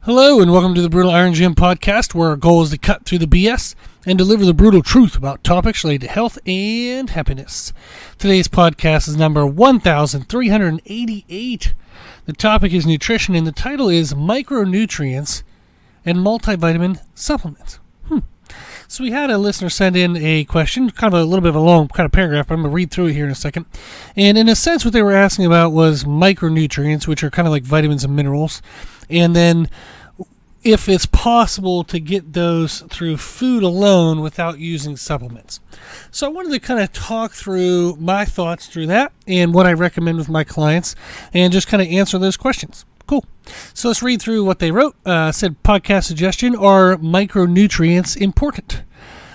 Hello and welcome to the Brutal Iron Gym podcast, where our goal is to cut through the BS and deliver the brutal truth about topics related to health and happiness. Today's podcast is number 1388. The topic is nutrition and the title is Micronutrients and Multivitamin Supplement. So we had a listener send in a question, kind of a little bit of a long kind of paragraph, but I'm going to read through it here in a second. And in a sense, what they were asking about was micronutrients, which are kind of like vitamins and minerals. And then if it's possible to get those through food alone without using supplements. So I wanted to kind of talk through my thoughts through that and what I recommend with my clients and just kind of answer those questions. Cool. So let's read through what they wrote. Said podcast suggestion, are micronutrients important?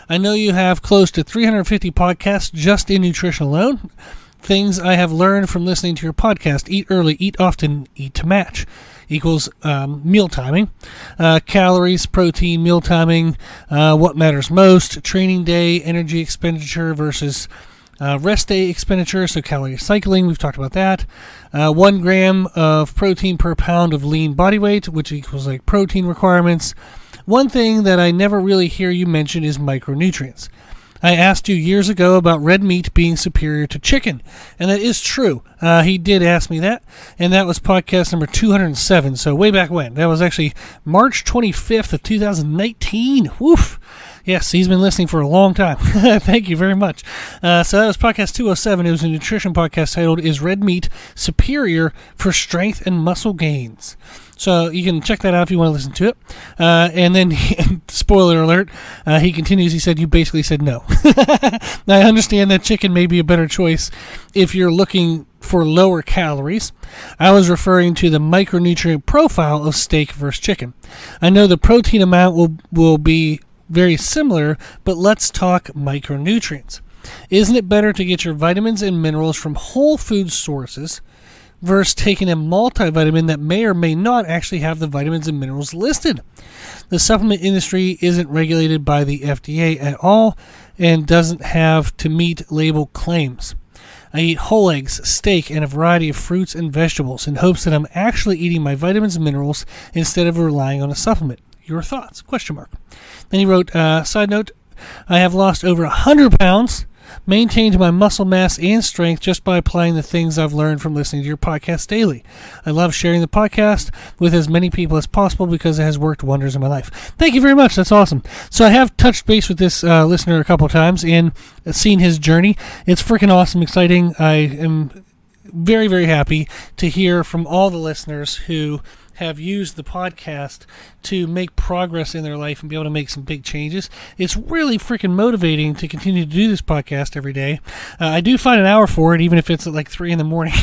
I know you have close to 350 podcasts just in nutrition alone. Things I have learned from listening to your podcast: eat early, eat often, eat to match equals meal timing, calories, protein, meal timing, what matters most, training day, energy expenditure versus rest day expenditure, so calorie cycling, we've talked about that. 1 gram of protein per pound of lean body weight, which equals like protein requirements. One thing that I never really hear you mention is micronutrients. I asked you years ago about red meat being superior to chicken, and that is true. He did ask me that, and that was podcast number 207, so way back when. That was actually March 25th of 2019. Woof! Yes, he's been listening for a long time. Thank you very much. So that was podcast 207. It was a nutrition podcast titled, Is Red Meat Superior for Strength and Muscle Gains? So you can check that out if you want to listen to it. And then, spoiler alert, he continues, he said, you basically said no. I understand that chicken may be a better choice if you're looking for lower calories. I was referring to the micronutrient profile of steak versus chicken. I know the protein amount will be very similar, but let's talk micronutrients. Isn't it better to get your vitamins and minerals from whole food sources versus taking a multivitamin that may or may not actually have the vitamins and minerals listed? The supplement industry isn't regulated by the FDA at all and doesn't have to meet label claims. I eat whole eggs, steak, and a variety of fruits and vegetables in hopes that I'm actually eating my vitamins and minerals instead of relying on a supplement. Your thoughts? ? Then he wrote, side note, I have lost over 100 pounds, maintained my muscle mass and strength just by applying the things I've learned from listening to your podcast daily. I love sharing the podcast with as many people as possible because it has worked wonders in my life. Thank you very much. That's awesome. So I have touched base with this listener a couple of times and seen his journey. It's freaking awesome, exciting. I am very, very happy to hear from all the listeners who have used the podcast to make progress in their life and be able to make some big changes. It's really freaking motivating to continue to do this podcast every day. I do find an hour for it, even if it's at like 3 in the morning,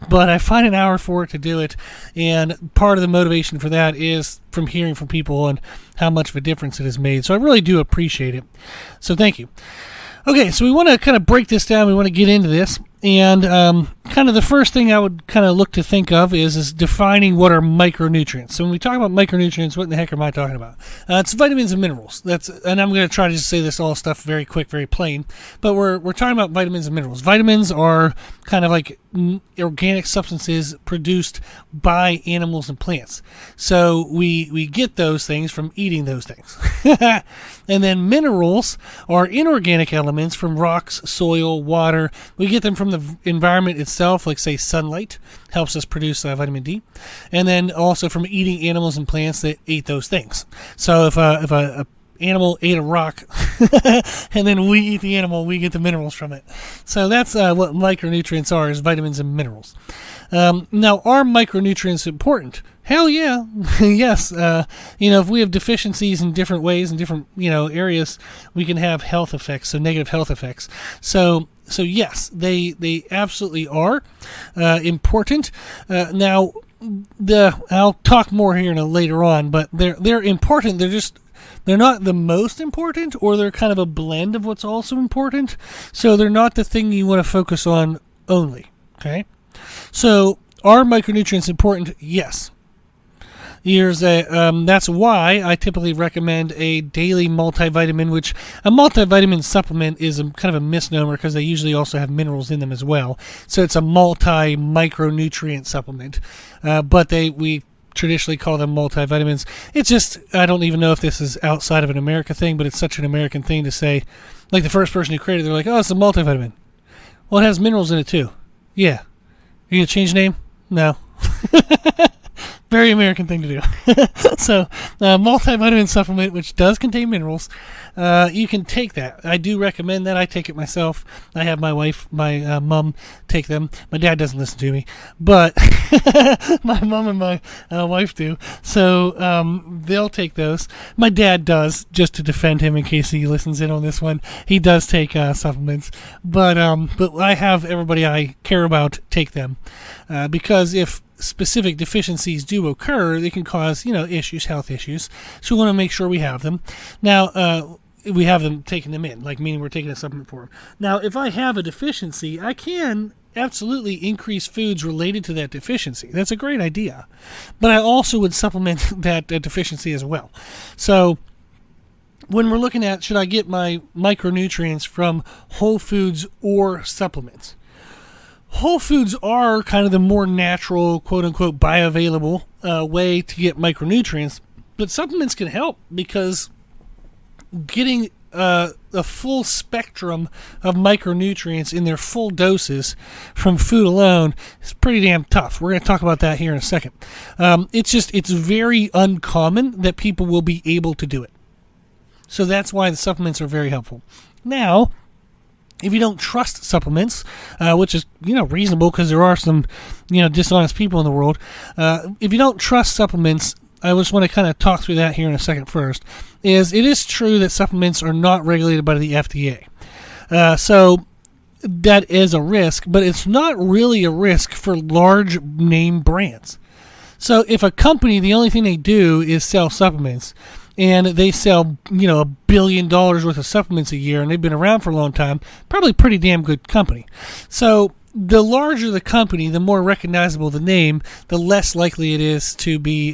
but I find an hour for it to do it, and part of the motivation for that is from hearing from people and how much of a difference it has made. So I really do appreciate it. So thank you. Okay, so we want to kind of break this down. We want to get into this. And kind of the first thing I would kind of look to think of is defining what are micronutrients. So when we talk about micronutrients, what in the heck am I talking about? It's vitamins and minerals. And I'm going to try to just say this all stuff very quick, very plain. But we're talking about vitamins and minerals. Vitamins are kind of like organic substances produced by animals and plants. So we get those things from eating those things. And then minerals are inorganic elements from rocks, soil, water. We get them from the environment itself, like say sunlight helps us produce vitamin D, and then also from eating animals and plants that ate those things. So if a animal ate a rock and then we eat the animal, we get the minerals from it. So that's what micronutrients are, is vitamins and minerals. Now, are micronutrients important? Hell yeah. Yes. If we have deficiencies in different ways in different, areas, we can have health effects, so negative health effects. So yes, they absolutely are important. Now, I'll talk more here later on, but they're important. They're not the most important, or they're kind of a blend of what's also important. So they're not the thing you want to focus on only. Okay. So are micronutrients important? Yes. That's why I typically recommend a daily multivitamin, which a multivitamin supplement is kind of a misnomer because they usually also have minerals in them as well. So it's a multi-micronutrient supplement. But we traditionally call them multivitamins. It's just, I don't even know if this is outside of an America thing, but it's such an American thing to say. Like the first person who created it, they're like, oh, it's a multivitamin. Well, it has minerals in it too. Yeah. Are you going to change the name? No. Very American thing to do. So, multivitamin supplement, which does contain minerals, you can take that. I do recommend that. I take it myself. I have my wife, my mom take them. My dad doesn't listen to me, but my mom and my wife do. So they'll take those. My dad does, just to defend him in case he listens in on this one. He does take supplements, but I have everybody I care about take them because if specific deficiencies do occur, they can cause, issues, health issues. So we want to make sure we have them. Now, we have them taking them in, like meaning we're taking a supplement for them. Now, if I have a deficiency, I can absolutely increase foods related to that deficiency. That's a great idea. But I also would supplement that deficiency as well. So when we're looking at, should I get my micronutrients from whole foods or supplements? Whole foods are kind of the more natural, quote-unquote, bioavailable way to get micronutrients, but supplements can help because getting a full spectrum of micronutrients in their full doses from food alone is pretty damn tough. We're going to talk about that here in a second. It's very uncommon that people will be able to do it. So that's why the supplements are very helpful. Now, if you don't trust supplements, which is reasonable because there are some dishonest people in the world, if you don't trust supplements, I just want to kind of talk through that here in a second. First, it is true that supplements are not regulated by the FDA, so that is a risk, but it's not really a risk for large name brands. So if a company, the only thing they do is sell supplements, and they sell, $1 billion worth of supplements a year, and they've been around for a long time, probably a pretty damn good company. So the larger the company, the more recognizable the name, the less likely it is to be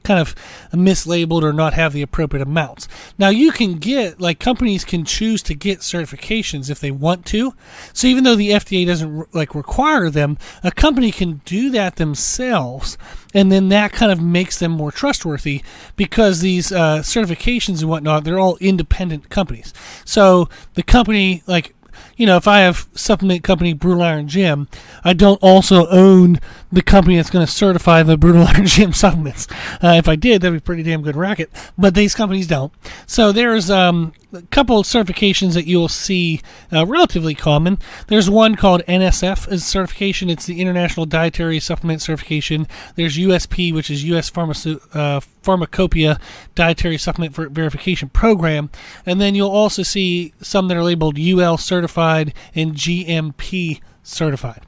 kind of mislabeled or not have the appropriate amounts. Now, you can get, companies can choose to get certifications if they want to. So even though the FDA doesn't require them, a company can do that themselves, and then that kind of makes them more trustworthy because these certifications and whatnot, they're all independent companies. So the company, if I have supplement company Brutal Iron Gym, I don't also own the company that's going to certify the Brutal Iron Gym supplements. If I did, that'd be a pretty damn good racket. But these companies don't. So there's a couple of certifications that you'll see relatively common. There's one called NSF as certification. It's the International Dietary Supplement Certification. There's USP, which is U.S. Pharmacopoeia Dietary Supplement Verification Program. And then you'll also see some that are labeled UL certified and GMP certified.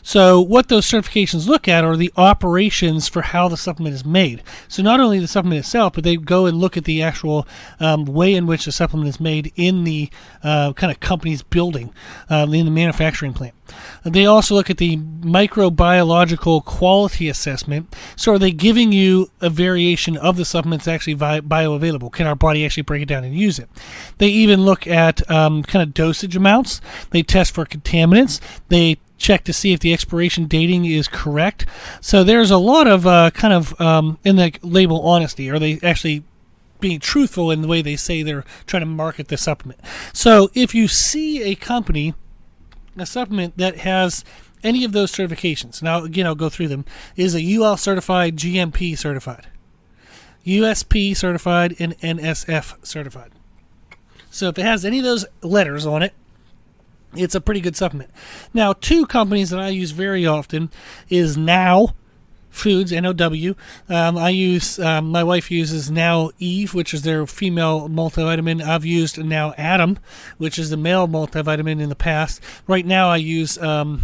So what those certifications look at are the operations for how the supplement is made. So not only the supplement itself, but they go and look at the actual way in which the supplement is made in the kind of company's building, in the manufacturing plant. They also look at the microbiological quality assessment. So are they giving you a variation of the supplements actually bioavailable? Can our body actually break it down and use it? They even look at kind of dosage amounts. They test for contaminants. They check to see if the expiration dating is correct. So there's a lot of in the label honesty. Are they actually being truthful in the way they say they're trying to market the supplement? So if you see a company, a supplement that has any of those certifications, now again I'll go through them, is a UL certified, GMP certified, USP certified, and NSF certified. So if it has any of those letters on it, it's a pretty good supplement. Now, two companies that I use very often is Now Foods, N-O-W. I use, my wife uses Now Eve, which is their female multivitamin. I've used Now Adam, which is the male multivitamin in the past. Right now I use a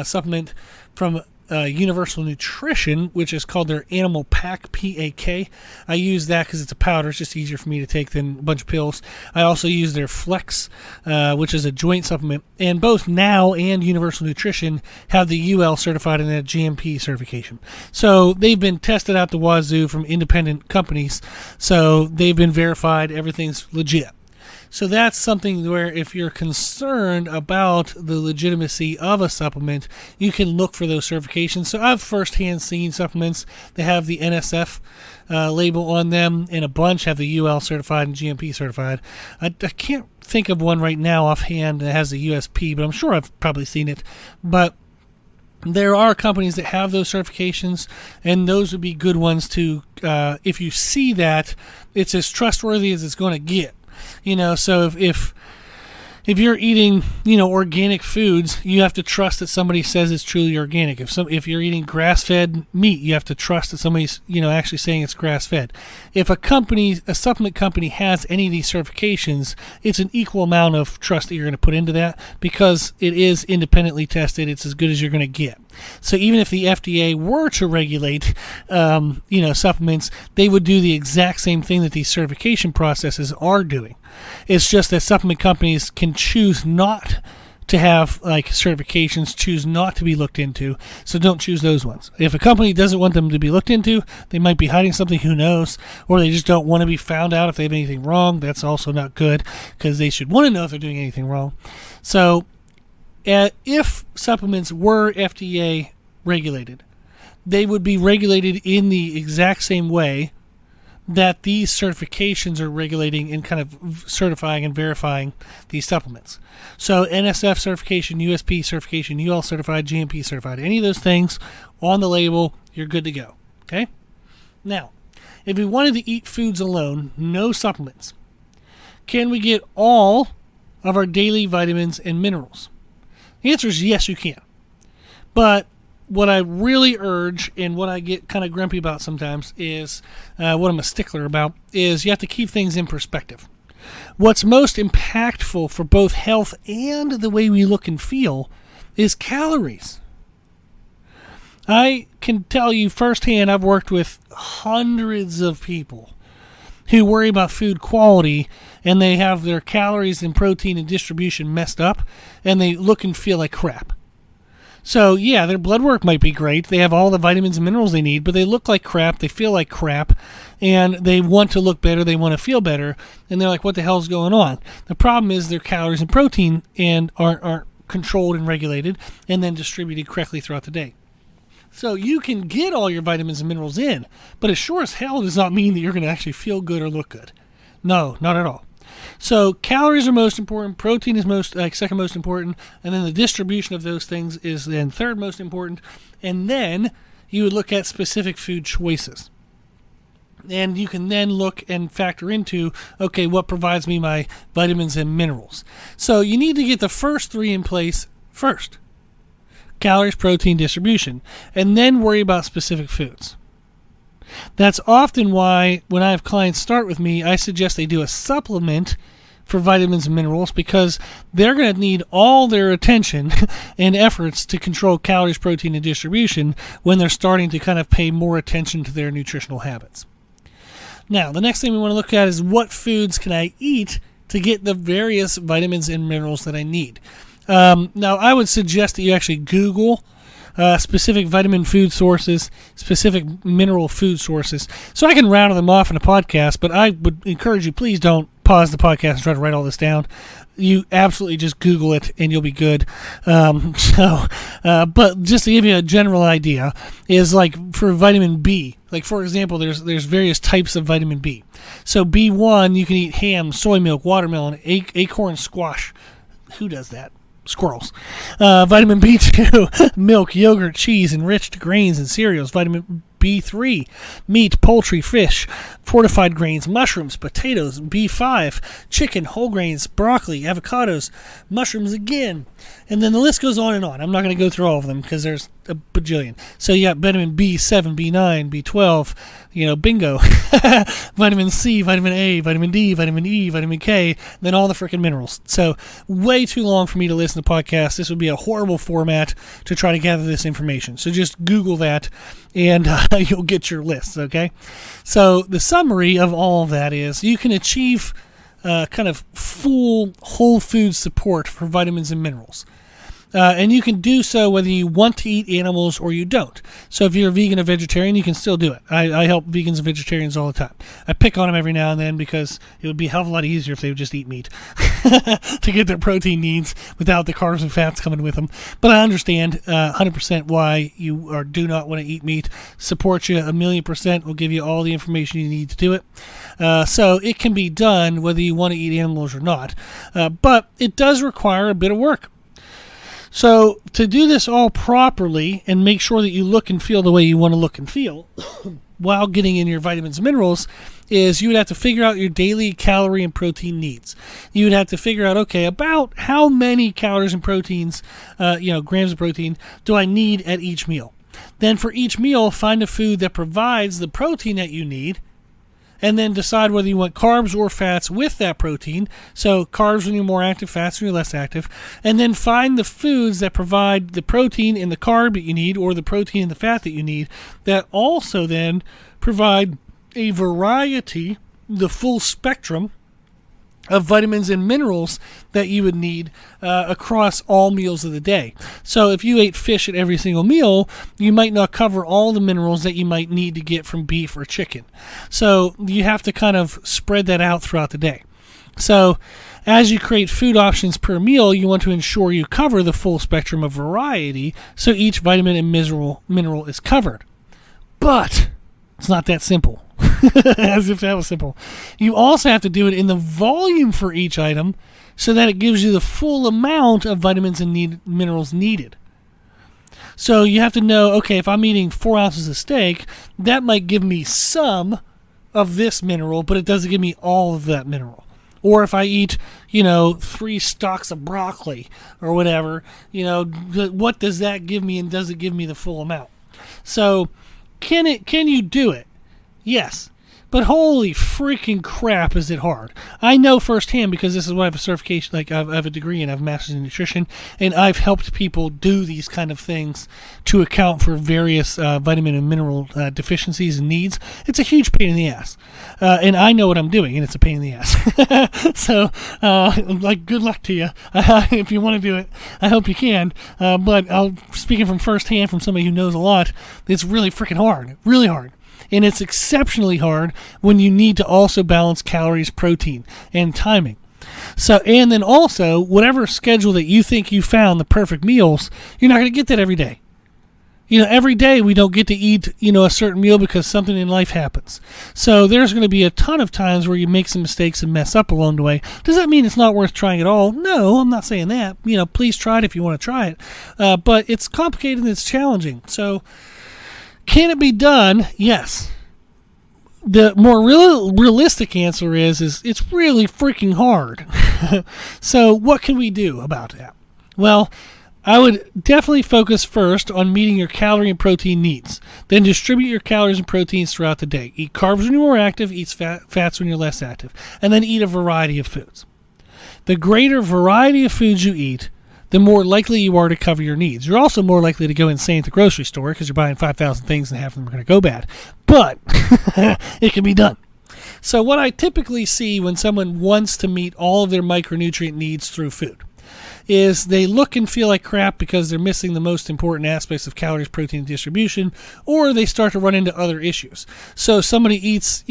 supplement from Universal Nutrition, which is called their Animal Pack, P-A-K. I use that because it's a powder. It's just easier for me to take than a bunch of pills. I also use their Flex, which is a joint supplement. And both Now and Universal Nutrition have the UL certified and the GMP certification. So they've been tested out the wazoo from independent companies. So they've been verified. Everything's legit. So that's something where if you're concerned about the legitimacy of a supplement, you can look for those certifications. So I've firsthand seen supplements that have the NSF label on them, and a bunch have the UL certified and GMP certified. I can't think of one right now offhand that has the USP, but I'm sure I've probably seen it. But there are companies that have those certifications, and those would be good ones to, if you see that, it's as trustworthy as it's going to get. So if you're eating, organic foods, you have to trust that somebody says it's truly organic. If you're eating grass-fed meat, you have to trust that somebody's, actually saying it's grass-fed. If a supplement company has any of these certifications, it's an equal amount of trust that you're going to put into that because it is independently tested. It's as good as you're going to get. So even if the FDA were to regulate, supplements, they would do the exact same thing that these certification processes are doing. It's just that supplement companies can choose not to have certifications, choose not to be looked into, so don't choose those ones. If a company doesn't want them to be looked into, they might be hiding something, who knows, or they just don't want to be found out if they have anything wrong. That's also not good because they should want to know if they're doing anything wrong. So if supplements were FDA regulated, they would be regulated in the exact same way that these certifications are regulating and kind of certifying and verifying these supplements. So NSF certification, USP certification, UL certified, GMP certified, any of those things on the label, you're good to go. Okay? Now, if we wanted to eat foods alone, no supplements, can we get all of our daily vitamins and minerals? The answer is yes, you can. But what I really urge, and what I get kind of grumpy about sometimes, is what I'm a stickler about, is you have to keep things in perspective. What's most impactful for both health and the way we look and feel is calories. I can tell you firsthand, I've worked with hundreds of people who worry about food quality, and they have their calories and protein and distribution messed up, and they look and feel like crap. So, yeah, their blood work might be great. They have all the vitamins and minerals they need, but they look like crap, they feel like crap, and they want to look better, they want to feel better, and they're like, what the hell's going on? The problem is their calories and protein aren't controlled and regulated and then distributed correctly throughout the day. So you can get all your vitamins and minerals in, but it sure as hell does not mean that you're going to actually feel good or look good. No, not at all. So calories are most important, protein is second most important, and then the distribution of those things is then third most important, and then you would look at specific food choices. And you can then look and factor into, okay, what provides me my vitamins and minerals? So you need to get the first three in place first. Calories, protein, distribution, and then worry about specific foods. That's often why when I have clients start with me, I suggest they do a supplement for vitamins and minerals because they're going to need all their attention and efforts to control calories, protein, and distribution when they're starting to kind of pay more attention to their nutritional habits. Now, the next thing we want to look at is what foods can I eat to get the various vitamins and minerals that I need. Now, I would suggest that you actually Google specific vitamin food sources, specific mineral food sources, so I can rattle them off in a podcast, but I would encourage you, please don't pause the podcast and try to write all this down. You absolutely just Google it and you'll be good. But just to give you a general idea, is like for vitamin B, like for example, there's various types of vitamin B. So B1, you can eat ham, soy milk, watermelon, acorn squash. Who does that? Squirrels. Vitamin B2, milk, yogurt, cheese, enriched grains and cereals. Vitamin B3, meat, poultry, fish, fortified grains, mushrooms, potatoes. B5, chicken, whole grains, broccoli, avocados, mushrooms again. And then the list goes on and on. I'm not going to go through all of them because there's a bajillion. So you got vitamin B7, B9, B12, bingo. Vitamin C, vitamin A, vitamin D, vitamin E, vitamin K, then all the freaking minerals. So way too long for me to listen to podcasts. This would be a horrible format to try to gather this information. So just Google that and you'll get your lists, okay? So the summary of all of that is you can achieve kind of full whole food support for vitamins and minerals And you can do so whether you want to eat animals or you don't. So if you're a vegan or vegetarian, you can still do it. I help vegans and vegetarians all the time. I pick on them every now and then because it would be a hell of a lot easier if they would just eat meat to get their protein needs without the carbs and fats coming with them. But I understand 100% why you do not want to eat meat. Support you 1,000,000%. Will give you all the information you need to do it. So it can be done whether you want to eat animals or not. But it does require a bit of work. So to do this all properly and make sure that you look and feel the way you want to look and feel while getting in your vitamins and minerals is you would have to figure out your daily calorie and protein needs. You would have to figure out, okay, about how many calories and proteins, grams of protein do I need at each meal. Then for each meal, find a food that provides the protein that you need, and then decide whether you want carbs or fats with that protein. So carbs when you're more active, fats when you're less active. And then find the foods that provide the protein and the carb that you need, or the protein and the fat that you need, that also then provide a variety, the full spectrum of vitamins and minerals that you would need across all meals of the day. So if you ate fish at every single meal, you might not cover all the minerals that you might need to get from beef or chicken. So you have to kind of spread that out throughout the day. So as you create food options per meal, you want to ensure you cover the full spectrum of variety so each vitamin and mineral is covered. But it's not that simple. As if that was simple. You also have to do it in the volume for each item so that it gives you the full amount of vitamins and minerals needed. So you have to know, okay, if I'm eating 4 ounces of steak, that might give me some of this mineral, but it doesn't give me all of that mineral. Or if I eat, 3 stalks of broccoli or whatever, what does that give me, and does it give me the full amount? So can you do it? Yes. But holy freaking crap, is it hard. I know firsthand because this is what I have a certification, I have a degree and I have a master's in nutrition, and I've helped people do these kind of things to account for various vitamin and mineral deficiencies and needs. It's a huge pain in the ass. And I know what I'm doing, and it's a pain in the ass. So, good luck to you. If you want to do it, I hope you can. But speaking from firsthand, from somebody who knows a lot, it's really freaking hard. Really hard. And it's exceptionally hard when you need to also balance calories, protein, and timing. So, and then also, whatever schedule that you think you found the perfect meals, you're not going to get that every day. Every day we don't get to eat, a certain meal because something in life happens. So there's going to be a ton of times where you make some mistakes and mess up along the way. Does that mean it's not worth trying at all? No, I'm not saying that. Please try it if you want to try it. But it's complicated and it's challenging. So, can it be done? Yes. The more realistic answer is it's really freaking hard. So what can we do about that? Well, I would definitely focus first on meeting your calorie and protein needs. Then distribute your calories and proteins throughout the day. Eat carbs when you're more active, eat fats when you're less active, and then eat a variety of foods. The greater variety of foods you eat, the more likely you are to cover your needs. You're also more likely to go insane at the grocery store because you're buying 5,000 things and half of them are going to go bad. But it can be done. So what I typically see when someone wants to meet all of their micronutrient needs through food is they look and feel like crap because they're missing the most important aspects of calories, protein, and distribution, or they start to run into other issues. So somebody eats,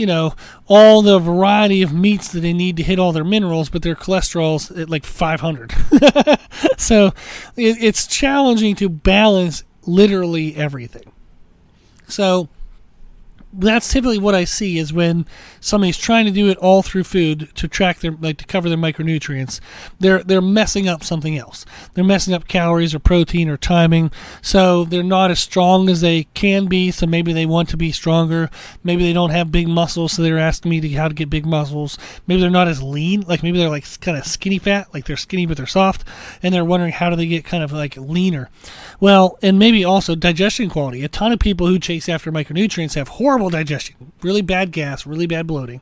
all the variety of meats that they need to hit all their minerals, but their cholesterol's at like 500. So it's challenging to balance literally everything. So that's typically what I see is when somebody's trying to do it all through food to track to cover their micronutrients, they're messing up something else. They're messing up calories or protein or timing, so they're not as strong as they can be, so maybe they want to be stronger. Maybe they don't have big muscles, so they're asking me how to get big muscles. Maybe they're not as lean, maybe they're kind of skinny fat, they're skinny but they're soft, and they're wondering how do they get kind of leaner. Well, and maybe also digestion quality. A ton of people who chase after micronutrients have horrible digestion, really bad gas, really bad bloating.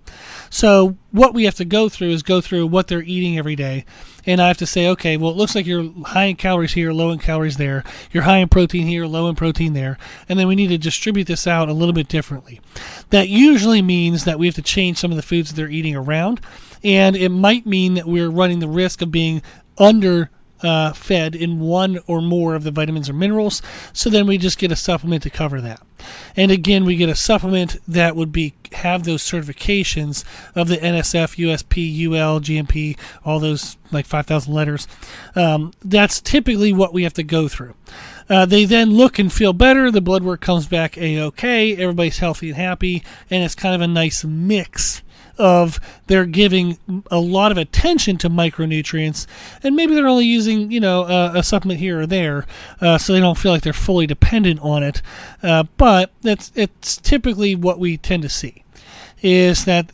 So what we have to go through is go through what they're eating every day. And I have to say, okay, well, it looks like you're high in calories here, low in calories there. You're high in protein here, low in protein there. And then we need to distribute this out a little bit differently. That usually means that we have to change some of the foods that they're eating around. And it might mean that we're running the risk of being under fed in one or more of the vitamins or minerals. So then we just get a supplement to cover that. And again, we get a supplement that would have those certifications of the NSF, USP, UL, GMP, all those like 5,000 letters. That's typically what we have to go through. They then look and feel better. The blood work comes back A-OK. Everybody's healthy and happy. And it's kind of a nice mix of they're giving a lot of attention to micronutrients, and maybe they're only using, a supplement here or there, so they don't feel like they're fully dependent on it. But it's typically what we tend to see, is that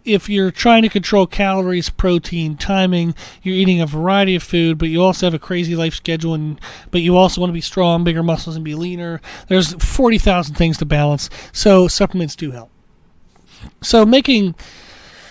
if you're trying to control calories, protein, timing, you're eating a variety of food, but you also have a crazy life schedule, but you also want to be strong, bigger muscles, and be leaner. There's 40,000 things to balance, so supplements do help. So making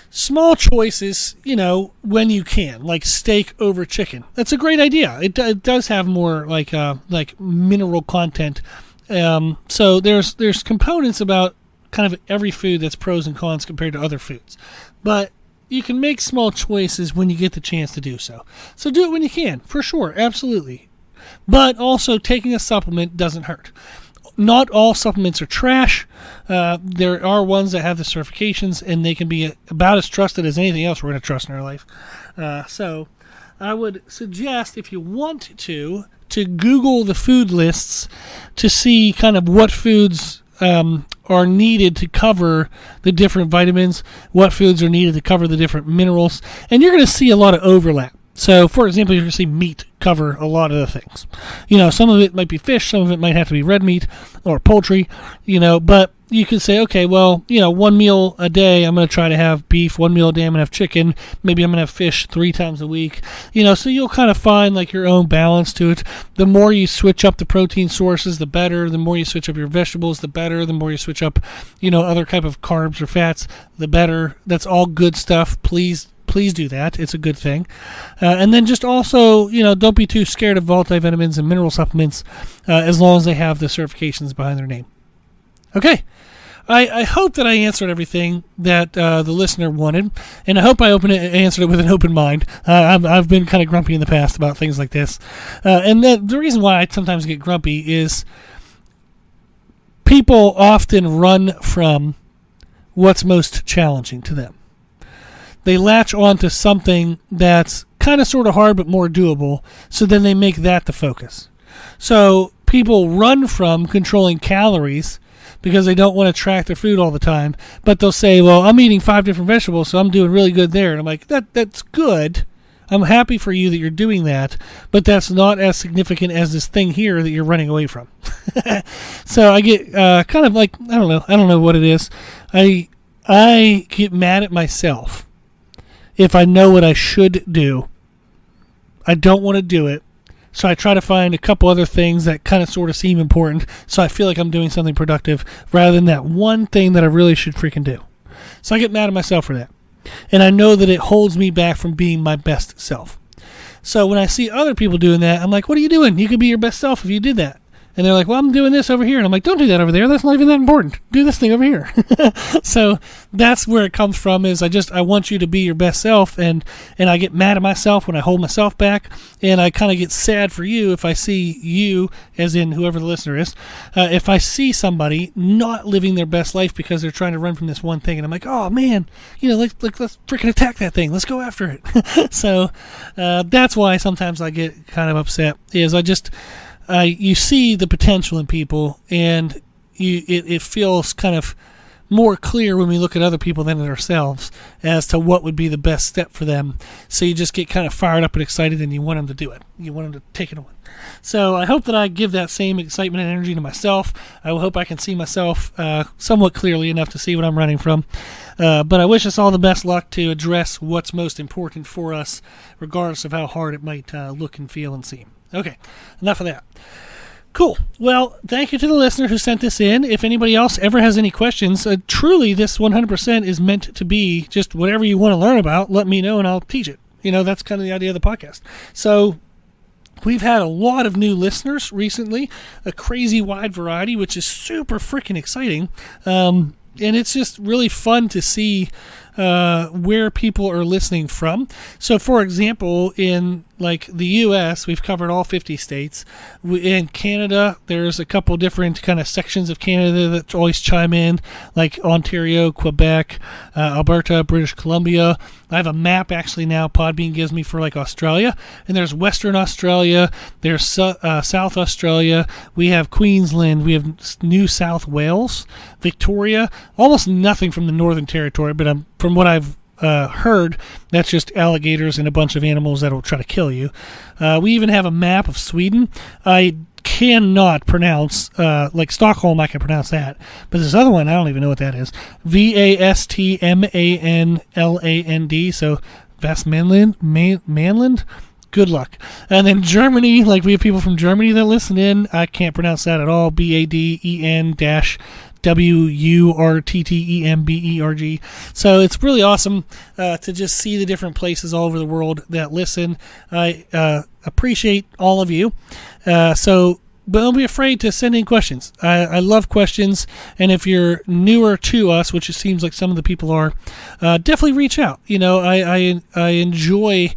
small choices, when you can, like steak over chicken. That's a great idea. It does have more like mineral content. So there's components about kind of every food that's pros and cons compared to other foods. But you can make small choices when you get the chance to do so. So do it when you can, for sure, absolutely. But also taking a supplement doesn't hurt. Not all supplements are trash. There are ones that have the certifications, and they can be about as trusted as anything else we're going to trust in our life. So I would suggest, if you want to Google the food lists to see kind of what foods are needed to cover the different vitamins, what foods are needed to cover the different minerals, and you're going to see a lot of overlap. So, for example, you're going to see meat cover a lot of the things. Some of it might be fish, some of it might have to be red meat or poultry, but you could say, okay, well, one meal a day I'm going to try to have beef, one meal a day I'm going to have chicken, maybe I'm going to have fish 3 times a week, so you'll kind of find like your own balance to it. The more you switch up the protein sources, the better. The more you switch up your vegetables, the better. The more you switch up, other type of carbs or fats, the better. That's all good stuff. Please do that. It's a good thing. And then just also, don't be too scared of multivitamins and mineral supplements as long as they have the certifications behind their name. Okay. I hope that I answered everything that the listener wanted, and I hope I answered it with an open mind. I've been kind of grumpy in the past about things like this. And the reason why I sometimes get grumpy is people often run from what's most challenging to them. They latch on to something that's kind of sort of hard but more doable, so then they make that the focus. So people run from controlling calories because they don't want to track their food all the time, but they'll say, well, I'm eating 5 different vegetables, so I'm doing really good there. And I'm like, that's good. I'm happy for you that you're doing that, but that's not as significant as this thing here that you're running away from. So I get kind of like, I don't know what it is. I get mad at myself if I know what I should do. I don't want to do it, so I try to find a couple other things that kind of sort of seem important, so I feel like I'm doing something productive rather than that one thing that I really should freaking do. So I get mad at myself for that. And I know that it holds me back from being my best self. So when I see other people doing that, I'm like, what are you doing? You could be your best self if you did that. And they're like, well, I'm doing this over here. And I'm like, don't do that over there. That's not even that important. Do this thing over here. So that's where it comes from, is I want you to be your best self. And I get mad at myself when I hold myself back. And I kind of get sad for you if I see you, as in whoever the listener is, if I see somebody not living their best life because they're trying to run from this one thing. And I'm like, oh, man, let's freaking attack that thing. Let's go after it. So that's why sometimes I get kind of upset, is you see the potential in people, and it feels kind of more clear when we look at other people than at ourselves as to what would be the best step for them. So you just get kind of fired up and excited, and you want them to do it. You want them to take it on. So I hope that I give that same excitement and energy to myself. I hope I can see myself somewhat clearly enough to see what I'm running from. But I wish us all the best luck to address what's most important for us, regardless of how hard it might look and feel and seem. Okay, enough of that. Cool. Well, thank you to the listener who sent this in. If anybody else ever has any questions, truly this 100% is meant to be just whatever you want to learn about, let me know and I'll teach it. That's kind of the idea of the podcast. So we've had a lot of new listeners recently, a crazy wide variety, which is super freaking exciting. And it's just really fun to see where people are listening from. So, for example, in like the U.S., we've covered all 50 states. In Canada, there's a couple different kind of sections of Canada that always chime in, like Ontario, Quebec, Alberta, British Columbia. I have a map actually now Podbean gives me for like Australia, and there's Western Australia, there's South Australia, we have Queensland, we have New South Wales, Victoria, almost nothing from the Northern Territory, but from what I've heard, that's just alligators and a bunch of animals that will try to kill you. We even have a map of Sweden. I cannot pronounce, like Stockholm, I can pronounce that, but this other one, I don't even know what that is. Vastmanland, so Vastmanland, good luck. And then Germany, like we have people from Germany that listen in. I can't pronounce that at all. BADEN-WURTTEMBERG. So it's really awesome to just see the different places all over the world that listen. I appreciate all of you. But don't be afraid to send in questions. I love questions, and if you're newer to us, which it seems like some of the people are, definitely reach out. You know, I enjoy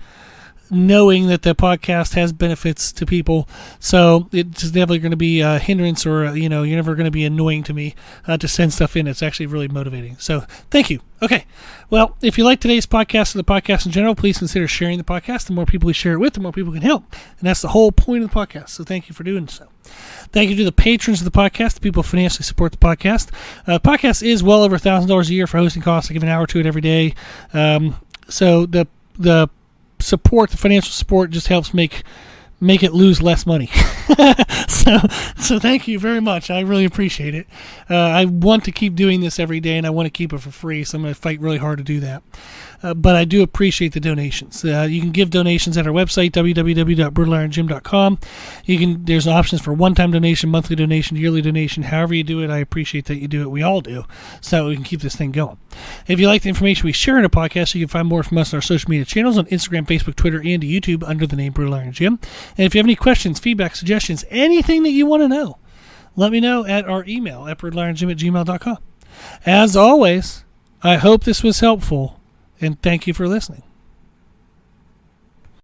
knowing that the podcast has benefits to people, so it's definitely going to be a hindrance, or you're never going to be annoying to me to send stuff in. It's actually really motivating, so thank you. Okay, well, if you like today's podcast or the podcast in general, please consider sharing the podcast. The more people we share it with, the more people can help, and that's the whole point of the podcast, so thank you for doing so. Thank you to the patrons of the podcast, the people who financially support the podcast. The podcast is well over $1,000 a year for hosting costs. I give an hour to it every day, so the support, the financial support, just helps make it lose less money. so thank you very much. I really appreciate it. I want to keep doing this every day, and I want to keep it for free, so I'm going to fight really hard to do that. But I do appreciate the donations. You can give donations at our website, www.brutalirongym.com. There's options for one-time donation, monthly donation, yearly donation. However you do it, I appreciate that you do it. We all do, so we can keep this thing going. If you like the information we share in the podcast, you can find more from us on our social media channels on Instagram, Facebook, Twitter, and YouTube under the name Brutal Iron Gym. And if you have any questions, feedback, suggestions, anything that you want to know, let me know at our email at brutalirongym@gmail.com. As always, I hope this was helpful, and thank you for listening.